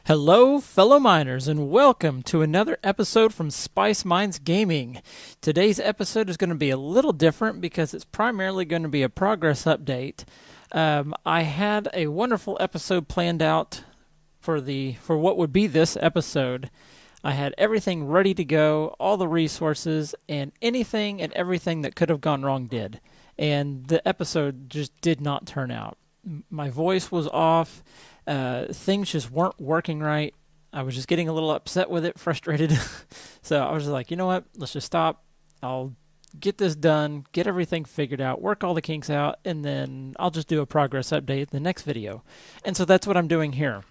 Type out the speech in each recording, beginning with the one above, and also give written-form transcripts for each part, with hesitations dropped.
Hello, fellow miners, and welcome to another episode from Spice Mines Gaming. Today's episode is going to be a little different because it's primarily going to be a progress update. I had a wonderful episode planned out for what would be this episode. I had everything ready to go, all the resources, and anything and everything that could have gone wrong did. And the episode just did not turn out. My voice was off. Things just weren't working right. I was just getting a little upset with it, frustrated. So I was just like, you know what? Let's just stop. I'll get this done, get everything figured out, work all the kinks out, and then I'll just do a progress update in the next video. And so that's what I'm doing here.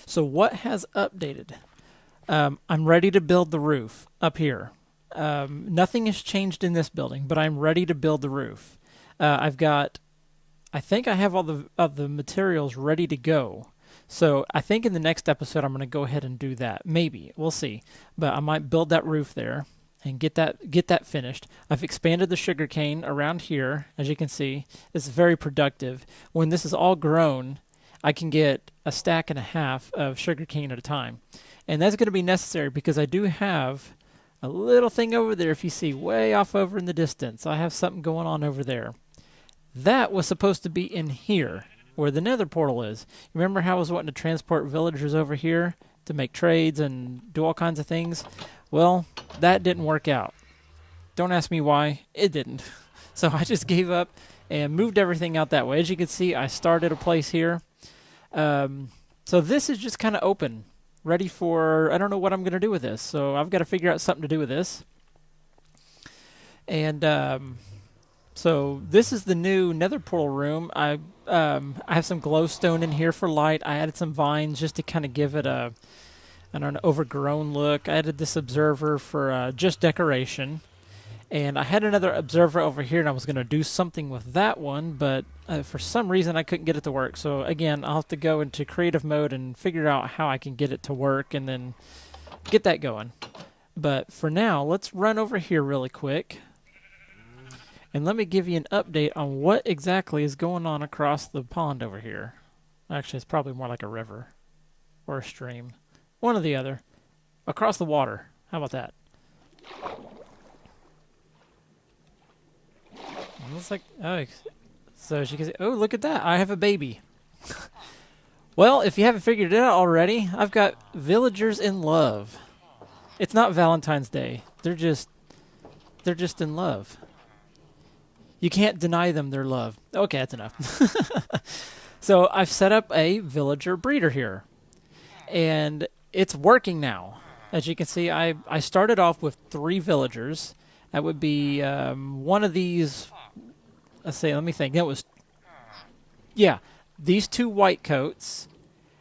So what has updated? I'm ready to build the roof up here. Nothing has changed in this building, but I'm ready to build the roof. I think I have all the materials ready to go. So I think in the next episode I'm going to go ahead and do that. Maybe. We'll see. But I might build that roof there and get that finished. I've expanded the sugarcane around here, as you can see. It's very productive. When this is all grown, I can get a stack and a half of sugarcane at a time. And that's going to be necessary because I do have a little thing over there, if you see way off over in the distance. I have something going on over there. That was supposed to be in here, where the Nether portal is. Remember how I was wanting to transport villagers over here to make trades and do all kinds of things? Well, that didn't work out. Don't ask me why. It didn't. So I just gave up and moved everything out that way. As you can see, I started a place here. So this is just kind of open, ready for, I don't know what I'm going to do with this. So I've got to figure out something to do with this. And so this is the new Nether portal room. I have some glowstone in here for light. I added some vines just to kind of give it a, I don't know, overgrown look. I added this observer for just decoration. And I had another observer over here, and I was going to do something with that one, but for some reason I couldn't get it to work. So again, I'll have to go into creative mode and figure out how I can get it to work and then get that going. But for now, let's run over here really quick. And let me give you an update on what exactly is going on across the pond over here. Actually, it's probably more like a river or a stream. One or the other. Across the water. How about that? It looks like... Oh, so as you can see... Oh, look at that. I have a baby. Well, if you haven't figured it out already, I've got villagers in love. It's not Valentine's Day. They're just in love. You can't deny them their love. Okay, that's enough. So I've set up a villager breeder here. And it's working now. As you can see, I started off with 3 villagers. That would be one of these... let me think. That was... Yeah, these 2 white coats.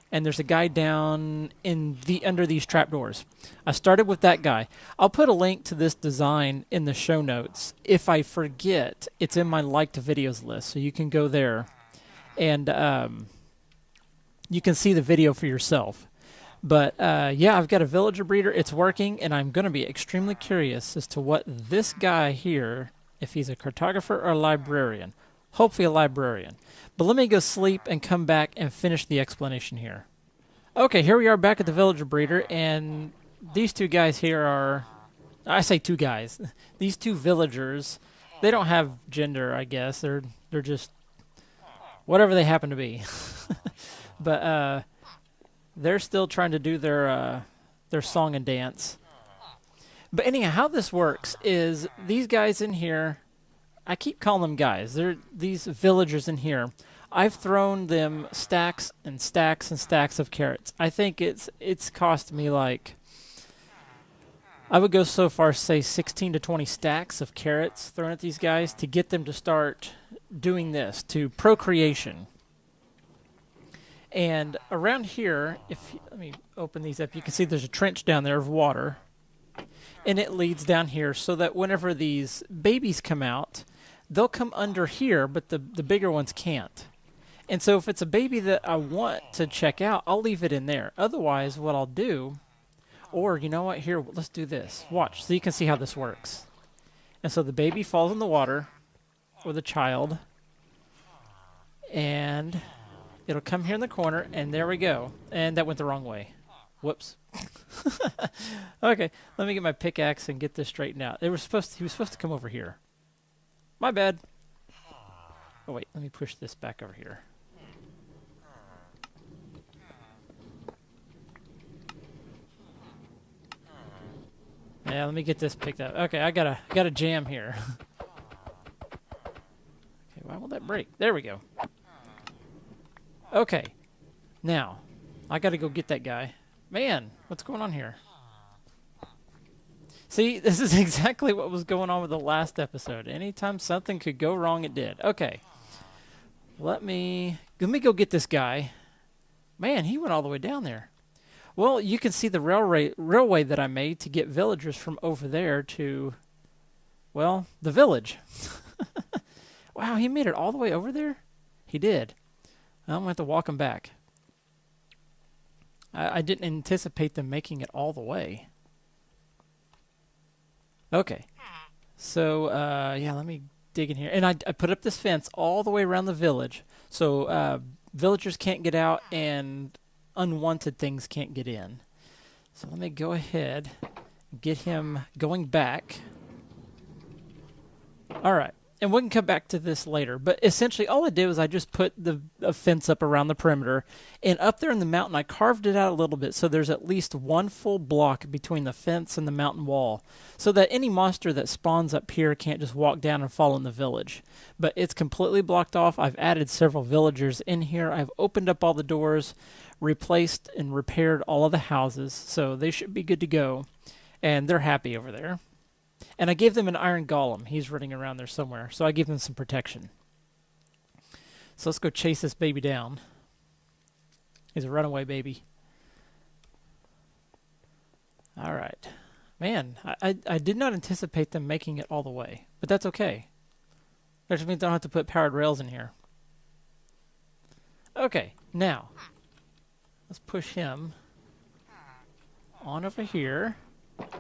And there's a guy down in under these trapdoors. I started with that guy. I'll put a link to this design in the show notes. If I forget, it's in my liked videos list, so you can go there and you can see the video for yourself. But yeah, I've got a villager breeder. It's working, and I'm going to be extremely curious as to what this guy here, if he's a cartographer or a librarian. Hopefully a librarian. But let me go sleep and come back and finish the explanation here. Okay, here we are back at the villager breeder, and these 2 guys here are... I say 2 guys. These 2 villagers, they don't have gender, I guess. They're just whatever they happen to be. But they're still trying to do their song and dance. But anyhow, how this works is these guys in here... I keep calling them guys. They're these villagers in here. I've thrown them stacks and stacks and stacks of carrots. I think it's cost me like, I would go so far as say 16 to 20 stacks of carrots thrown at these guys to get them to start doing this, to procreation. And around here, let me open these up, you can see there's a trench down there of water. And it leads down here so that whenever these babies come out, they'll come under here, but the bigger ones can't. And so if it's a baby that I want to check out, I'll leave it in there. Otherwise, what I'll do, or you know what, here, let's do this. Watch, so you can see how this works. And so the baby falls in the water, or the child, and It'll come here in the corner, and there we go. And that went the wrong way. Whoops. Okay, let me get my pickaxe and get this straightened out. He was supposed to come over here. My bad. Oh wait, let me push this back over here. Yeah, let me get this picked up. Okay, I got a jam here. Okay, why won't that break? There we go. Okay, now I got to go get that guy. Man, what's going on here? See, this is exactly what was going on with the last episode. Anytime something could go wrong, it did. Okay, let me go get this guy. Man, he went all the way down there. Well, you can see the railway that I made to get villagers from over there to, well, the village. Wow, he made it all the way over there? He did. I'm going to have to walk him back. I didn't anticipate them making it all the way. Okay. So, yeah, let me dig in here. And I put up this fence all the way around the village, so villagers can't get out and unwanted things can't get in. So let me go ahead and get him going back. All right. And we can come back to this later. But essentially, all I did was I just put a fence up around the perimeter. And up there in the mountain, I carved it out a little bit so there's at least one full block between the fence and the mountain wall, so that any monster that spawns up here can't just walk down and fall in the village. But it's completely blocked off. I've added several villagers in here. I've opened up all the doors, replaced and repaired all of the houses, so they should be good to go. And they're happy over there. And I gave them an iron golem. He's running around there somewhere, so I gave them some protection. So let's go chase this baby down. He's a runaway baby. All right. Man, I did not anticipate them making it all the way, but that's okay. That just means I don't have to put powered rails in here. Okay, now, let's push him on over here,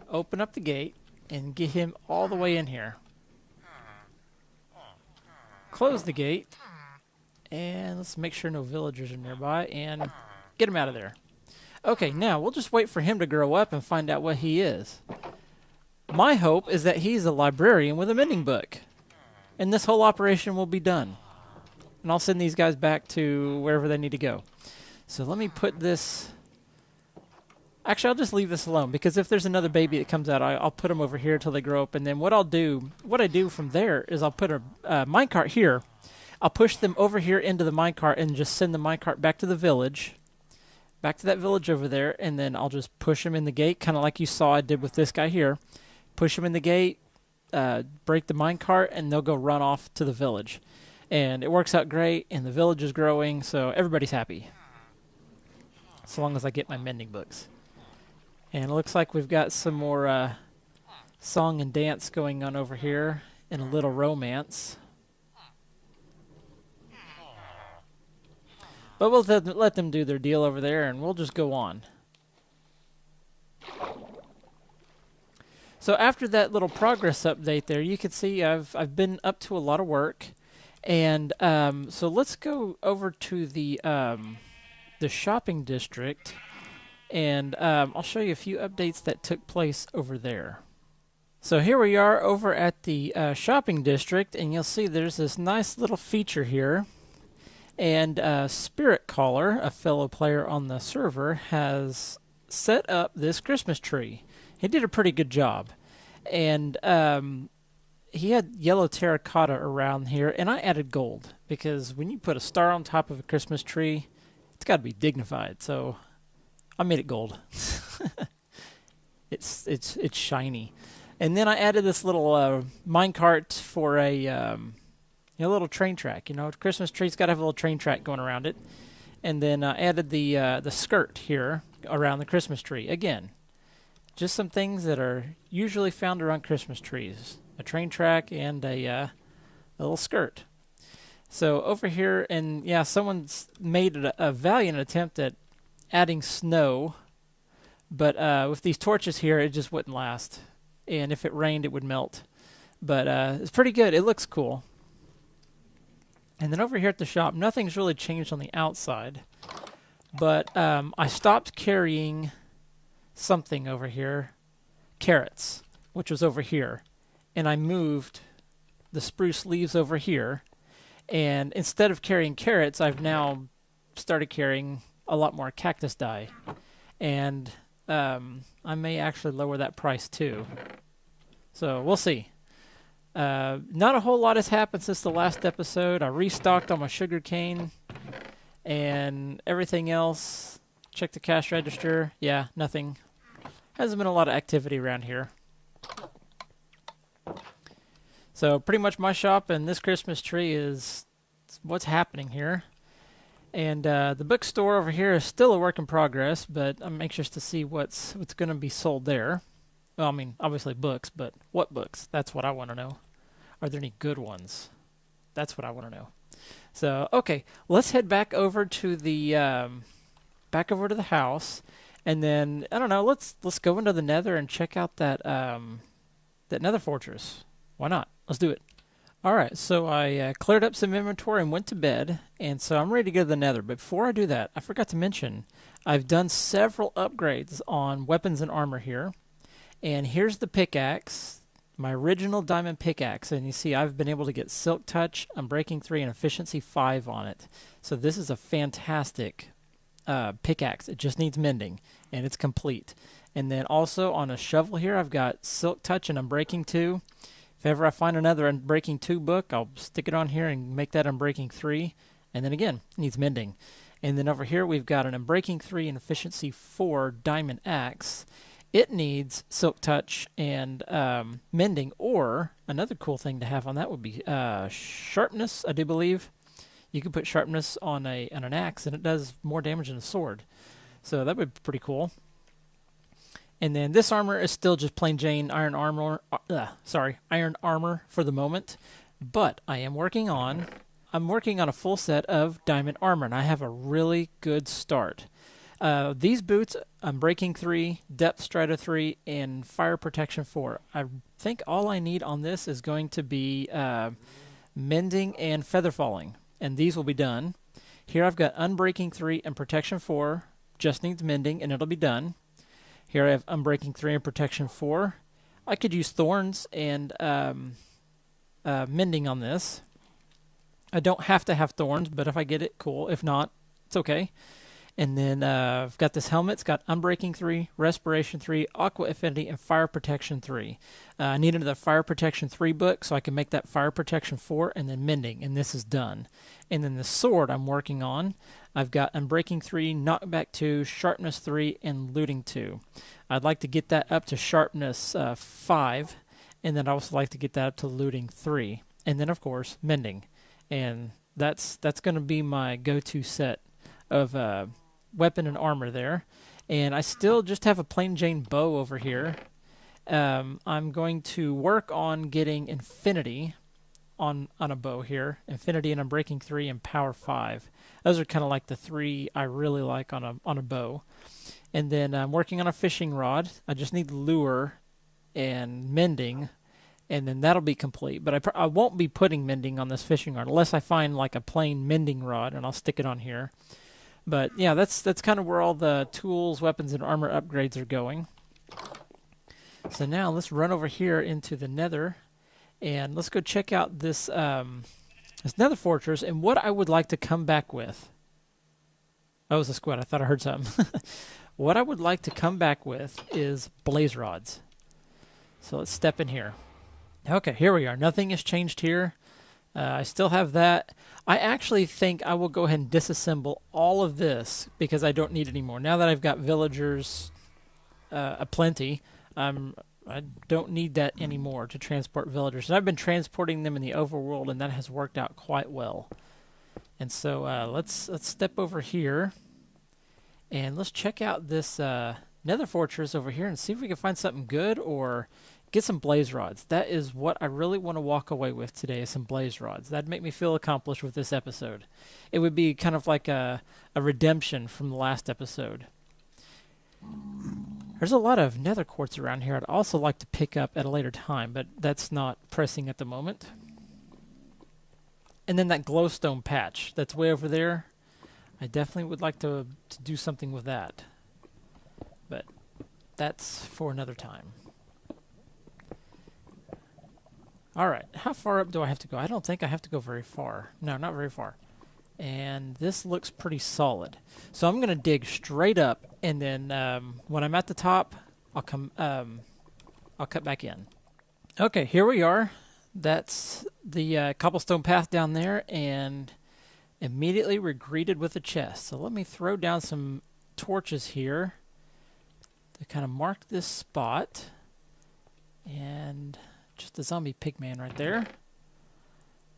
open up the gate, and get him all the way in here. Close the gate, and let's make sure no villagers are nearby, and get him out of there. Okay, now we'll just wait for him to grow up and find out what he is. My hope is that he's a librarian with a mending book, and this whole operation will be done. And I'll send these guys back to wherever they need to go. So let me put this... Actually, I'll just leave this alone, because if there's another baby that comes out, I'll put them over here until they grow up. And then what I do from there is I'll put a minecart here. I'll push them over here into the minecart and just send the minecart back to the village, back to that village over there, and then I'll just push them in the gate, kind of like you saw I did with this guy here. Push them in the gate, break the minecart, and they'll go run off to the village. And it works out great, and the village is growing, so everybody's happy. So long as I get my mending books. And it looks like we've got some more song and dance going on over here, and a little romance. But we'll let them do their deal over there, and we'll just go on. So after that little progress update there, you can see I've been up to a lot of work. And so let's go over to the shopping district. And I'll show you a few updates that took place over there. So here we are over at the shopping district, and you'll see there's this nice little feature here. And Spirit Caller, a fellow player on the server, has set up this Christmas tree. He did a pretty good job. And he had yellow terracotta around here, and I added gold, because when you put a star on top of a Christmas tree, it's got to be dignified. So I made it gold. It's shiny. And then I added this little minecart for a little train track. You know, Christmas tree's got to have a little train track going around it. And then I added the skirt here around the Christmas tree. Again, just some things that are usually found around Christmas trees. A train track and a little skirt. So over here, and yeah, someone's made a valiant attempt at adding snow, but with these torches here, it just wouldn't last. And if it rained, it would melt. But it's pretty good. It looks cool. And then over here at the shop, nothing's really changed on the outside. But I stopped carrying something over here, carrots, which was over here. And I moved the spruce leaves over here. And instead of carrying carrots, I've now started carrying a lot more cactus dye. And I may actually lower that price too. So we'll see. Not a whole lot has happened since the last episode. I restocked on my sugar cane and everything else. Check the cash register. Yeah, nothing. Hasn't been a lot of activity around here. So pretty much my shop and this Christmas tree is what's happening here. And the bookstore over here is still a work in progress, but I'm anxious to see what's going to be sold there. Well, I mean, obviously books, but what books? That's what I want to know. Are there any good ones? That's what I want to know. So, okay, let's head back over to the house, and then I don't know. Let's go into the Nether and check out that Nether fortress. Why not? Let's do it. All right, so I cleared up some inventory and went to bed, and so I'm ready to go to the Nether. But before I do that, I forgot to mention I've done several upgrades on weapons and armor here. And here's the pickaxe, my original diamond pickaxe. And you see I've been able to get Silk Touch, Unbreaking 3, and Efficiency 5 on it. So this is a fantastic pickaxe. It just needs mending, and it's complete. And then also on a shovel here, I've got Silk Touch and Unbreaking 2. If ever I find another Unbreaking 2 book, I'll stick it on here and make that Unbreaking 3. And then again, it needs mending. And then over here we've got an Unbreaking 3 and Efficiency 4 diamond axe. It needs Silk Touch and mending, or another cool thing to have on that would be sharpness, I do believe. You can put sharpness on an axe, and it does more damage than a sword. So that would be pretty cool. And then this armor is still just plain Jane iron armor for the moment. But I am working on a full set of diamond armor, and I have a really good start. These boots, Unbreaking 3, Depth Strider 3, and Fire Protection 4. I think all I need on this is going to be Mending and Feather Falling, and these will be done. Here I've got Unbreaking 3 and Protection 4, just needs Mending, and it'll be done. Here I have Unbreaking 3 and Protection 4. I could use Thorns and Mending on this. I don't have to have Thorns, but if I get it, cool. If not, it's okay. And then I've got this helmet. It's got Unbreaking 3, Respiration 3, Aqua Affinity, and Fire Protection 3. I needed the Fire Protection 3 book, so I can make that Fire Protection 4 and then Mending, and this is done. And then the sword I'm working on, I've got Unbreaking 3, Knockback 2, Sharpness 3, and Looting 2. I'd like to get that up to Sharpness 5, and then I'd also like to get that up to Looting 3. And then, of course, Mending. And that's going to be my go-to set of weapon and armor there. And I still just have a plain Jane bow over here. I'm going to work on getting Infinity on a bow here. Infinity and Unbreaking 3 and Power 5. Those are kind of like the three I really like on a bow. And then I'm working on a fishing rod. I just need lure and mending, and then that'll be complete. But I won't be putting mending on this fishing rod unless I find like a plain mending rod, and I'll stick it on here. But yeah, that's kind of where all the tools, weapons, and armor upgrades are going. So now let's run over here into the Nether, and let's go check out this Nether fortress and what I would like to come back with. Oh, it was a squid. I thought I heard something. What I would like to come back with is blaze rods. So let's step in here. Okay, here we are. Nothing has changed here. I still have that. I actually think I will go ahead and disassemble all of this because I don't need it anymore. Now that I've got villagers aplenty, I don't need that anymore to transport villagers. And I've been transporting them in the overworld, and that has worked out quite well. And so let's step over here, and let's check out this Nether fortress over here and see if we can find something good or get some blaze rods. That is what I really want to walk away with today, is some blaze rods. That'd make me feel accomplished with this episode. It would be kind of like a redemption from the last episode. There's a lot of nether quartz around here I'd also like to pick up at a later time, but that's not pressing at the moment. And then that glowstone patch that's way over there, I definitely would like to do something with that. But that's for another time. Alright, how far up do I have to go? I don't think I have to go very far. No, not very far. And this looks pretty solid. So I'm going to dig straight up, and then when I'm at the top, I'll cut back in. Okay, here we are. That's the cobblestone path down there, and immediately we're greeted with a chest. So let me throw down some torches here to kind of mark this spot. And just a zombie pigman right there.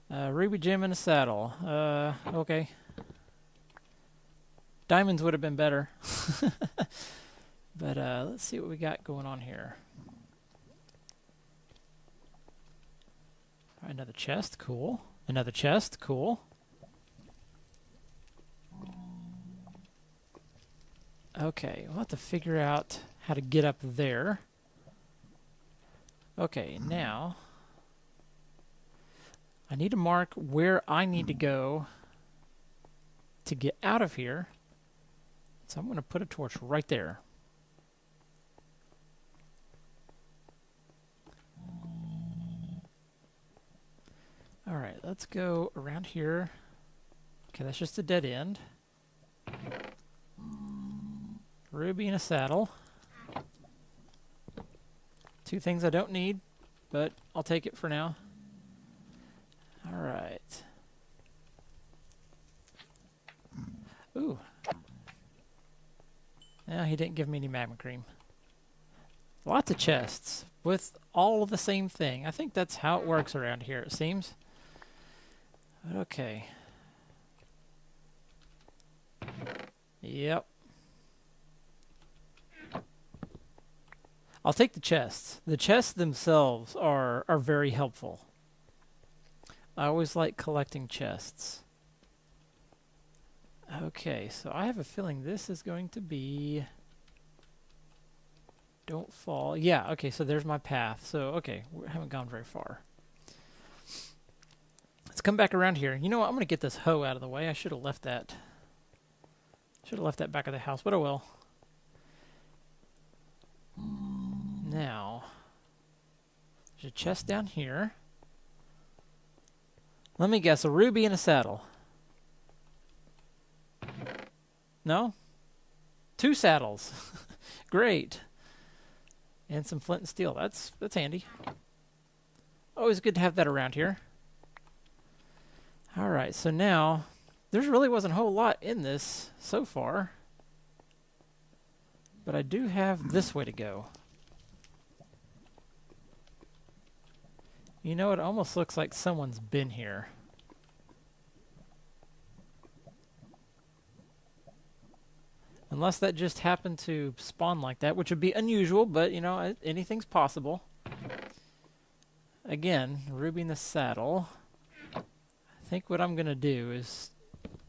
Ruby gem in a saddle. Okay. Diamonds would have been better. But let's see what we got going on here. Another chest, cool. Another chest, cool. Okay, we'll have to figure out how to get up there. Okay, now I need to mark where I need to go to get out of here. So I'm going to put a torch right there. Alright, let's go around here. Okay, that's just a dead end. Ruby in a saddle. Two things I don't need, but I'll take it for now. Alright. Ooh. Yeah, he didn't give me any magma cream. Lots of chests with all of the same thing. I think that's how it works around here, it seems. Okay. Yep. I'll take the chests. The chests themselves are very helpful. I always like collecting chests. Okay, so I have a feeling this is going to be... Don't fall. Yeah, okay, so there's my path. So, okay, we haven't gone very far. Let's come back around here. You know what? I'm going to get this hoe out of the way. I should have left that. Should have left that back of the house, but oh well. Now, there's a chest down here. Let me guess, a ruby and a saddle. No? 2 saddles. Great. And some flint and steel. That's handy. Always good to have that around here. Alright, so now, there really wasn't a whole lot in this so far. But I do have this way to go. You know, it almost looks like someone's been here. Unless that just happened to spawn like that, which would be unusual, but, you know, anything's possible. Again, ruby in the saddle. I think what I'm going to do is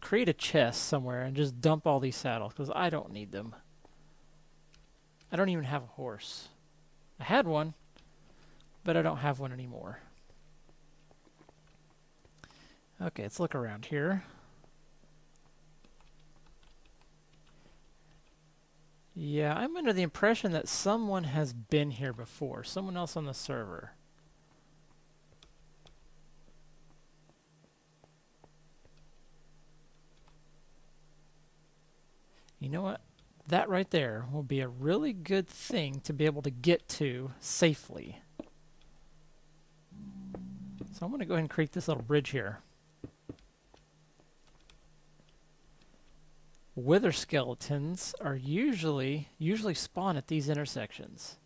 create a chest somewhere and just dump all these saddles, because I don't need them. I don't even have a horse. I had one, but I don't have one anymore. Okay, let's look around here. Yeah, I'm under the impression that someone has been here before. Someone else on the server. You know what? That right there will be a really good thing to be able to get to safely. So I'm going to go ahead and create this little bridge here. Wither skeletons are usually spawn at these intersections.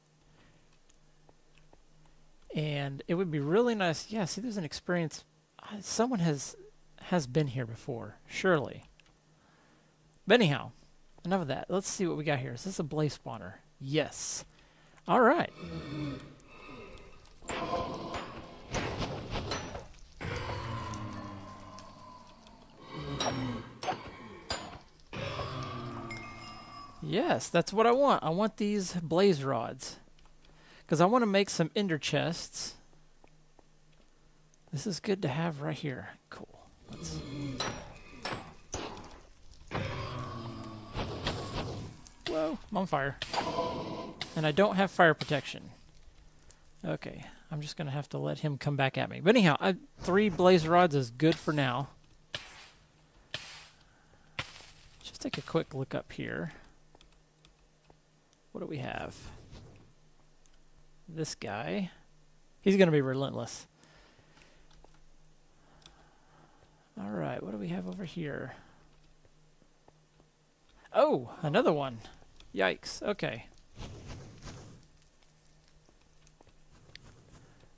And it would be really nice. Yeah, see, there's an experience. Someone has been here before, surely. But anyhow, enough of that. Let's see what we got here. Is this a blaze spawner? Yes. All right. Yes, that's what I want. I want these blaze rods. Because I want to make some ender chests. This is good to have right here. Cool. Whoa, I'm on fire. And I don't have fire protection. Okay, I'm just going to have to let him come back at me. But anyhow, 3 blaze rods is good for now. Just take a quick look up here. What do we have? This guy. He's going to be relentless. Alright, what do we have over here? Oh, another one. Yikes, okay.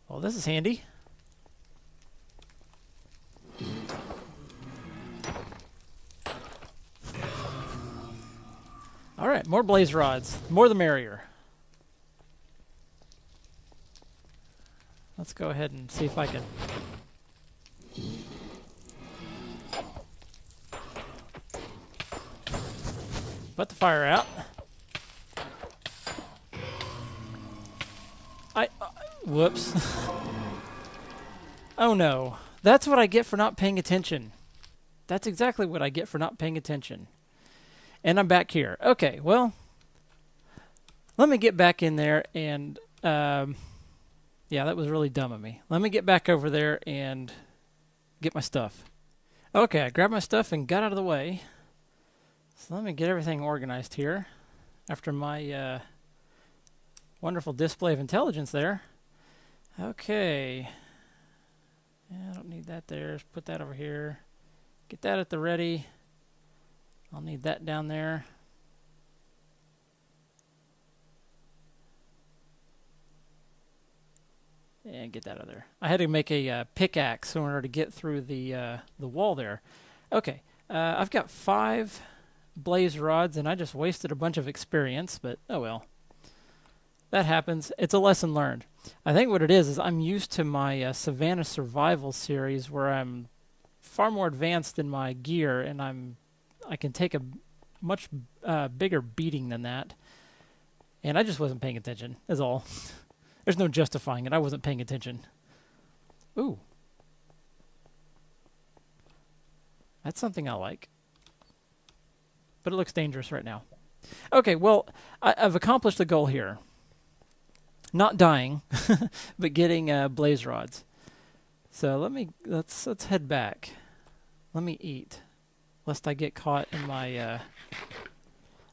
Well, this is handy. Alright, more blaze rods. More the merrier. Let's go ahead and see if I can... put the fire out. Whoops. Oh no. That's what I get for not paying attention. That's exactly what I get for not paying attention. And I'm back here. Okay, well, let me get back in there and, yeah, that was really dumb of me. Let me get back over there and get my stuff. Okay, I grabbed my stuff and got out of the way. So let me get everything organized here after my wonderful display of intelligence there. Okay. Yeah, I don't need that there. Just put that over here. Get that at the ready. I'll need that down there. And get that out of there. I had to make a pickaxe in order to get through the wall there. Okay. I've got 5 blaze rods, and I just wasted a bunch of experience, but oh well. That happens. It's a lesson learned. I think what it is I'm used to my Savannah Survival series where I'm far more advanced in my gear, and I can take a much bigger beating than that. And I just wasn't paying attention, is all. There's no justifying it. I wasn't paying attention. Ooh. That's something I like. But it looks dangerous right now. Okay, well, I've accomplished the goal here. Not dying, but getting blaze rods. So let's head back. Let me eat, lest I get caught in my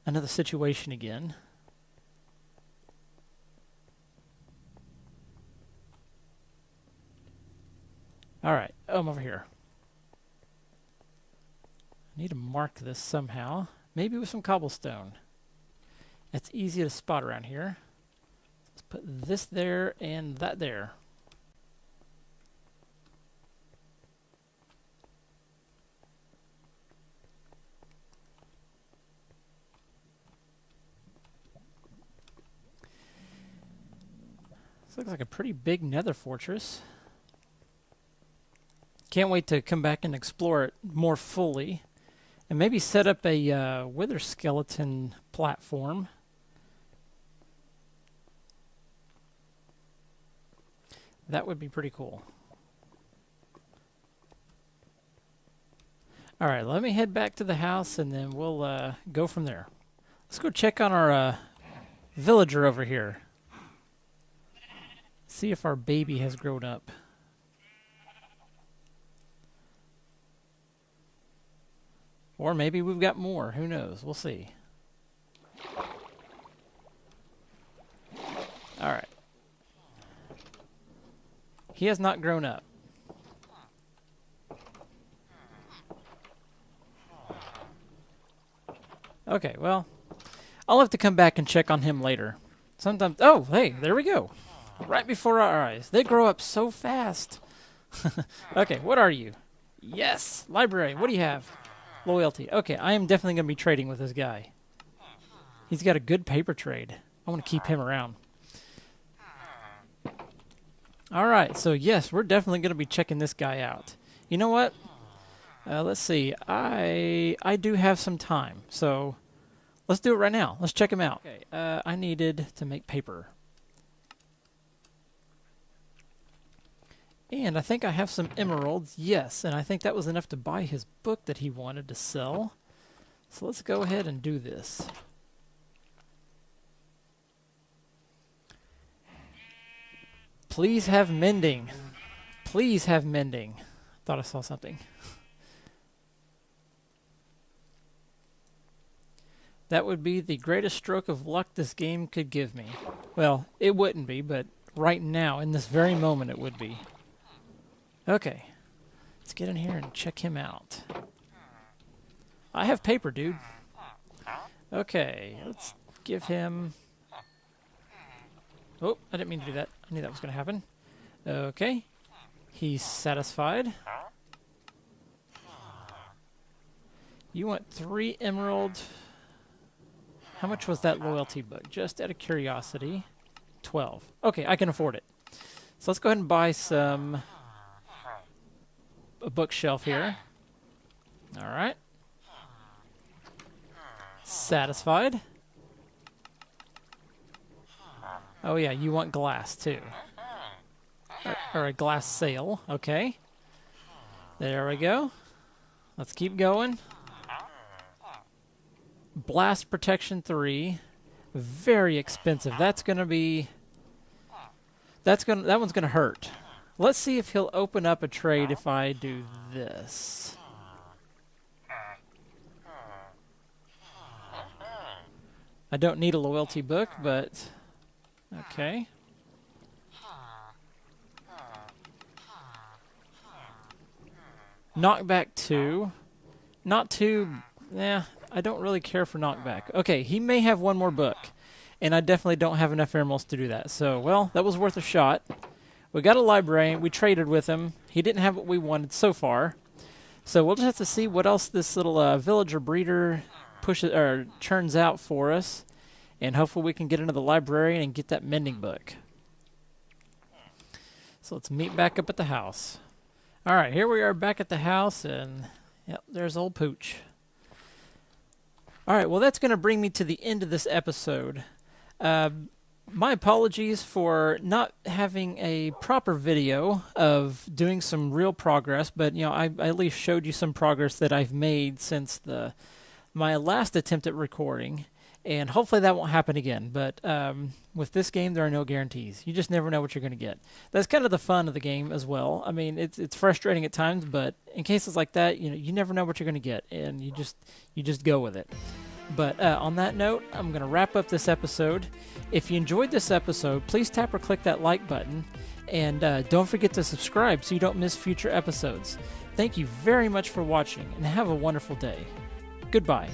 another situation again. All right, I'm over here. I need to mark this somehow. Maybe with some cobblestone. It's easy to spot around here. Let's put this there and that there. This looks like a pretty big nether fortress. Can't wait to come back and explore it more fully. And maybe set up a wither skeleton platform. That would be pretty cool. Alright, let me head back to the house and then we'll go from there. Let's go check on our villager over here. See if our baby has grown up. Or maybe we've got more. Who knows? We'll see. Alright. He has not grown up. Okay, well, I'll have to come back and check on him later. Sometimes... Oh, hey, there we go. Right before our eyes. They grow up so fast. Okay, what are you? Yes, library. What do you have? Loyalty. Okay, I am definitely going to be trading with this guy. He's got a good paper trade. I want to keep him around. Alright, so yes, we're definitely going to be checking this guy out. You know what? Let's see. I do have some time, so let's do it right now. Let's check him out. Okay, I needed to make paper. And I think I have some emeralds. Yes, and I think that was enough to buy his book that he wanted to sell. So let's go ahead and do this. Please have mending. Please have mending. Thought I saw something. That would be the greatest stroke of luck this game could give me. Well, it wouldn't be, but right now, in this very moment, it would be. Okay. Let's get in here and check him out. I have paper, dude. Okay, let's give him... Oh, I didn't mean to do that. I knew that was going to happen. Okay. He's satisfied. You want 3 emeralds. How much was that loyalty book? Just out of curiosity. 12. Okay, I can afford it. So let's go ahead and buy a bookshelf here. Alright. Satisfied. Oh yeah, you want glass too. Or a glass sail. Okay. There we go. Let's keep going. Blast protection 3. Very expensive. That's gonna be... that one's gonna hurt. Let's see if he'll open up a trade if I do this. I don't need a loyalty book, but... okay. Knockback 2. Not too... yeah, I don't really care for knockback. Okay, he may have one more book. And I definitely don't have enough emeralds to do that. So, well, that was worth a shot. We got a librarian. We traded with him. He didn't have what we wanted so far. So we'll just have to see what else this little villager breeder pushes or churns out for us. And hopefully we can get into the librarian and get that mending book. So let's meet back up at the house. All right, here we are back at the house, and yep, there's old Pooch. All right, well, that's going to bring me to the end of this episode. My apologies for not having a proper video of doing some real progress, but you know, I at least showed you some progress that I've made since my last attempt at recording. And hopefully that won't happen again. But with this game, there are no guarantees. You just never know what you're going to get. That's kind of the fun of the game as well. I mean, it's frustrating at times, but in cases like that, you know, you never know what you're going to get, and you just go with it. But on that note, I'm going to wrap up this episode. If you enjoyed this episode, please tap or click that like button, and don't forget to subscribe so you don't miss future episodes. Thank you very much for watching, and have a wonderful day. Goodbye.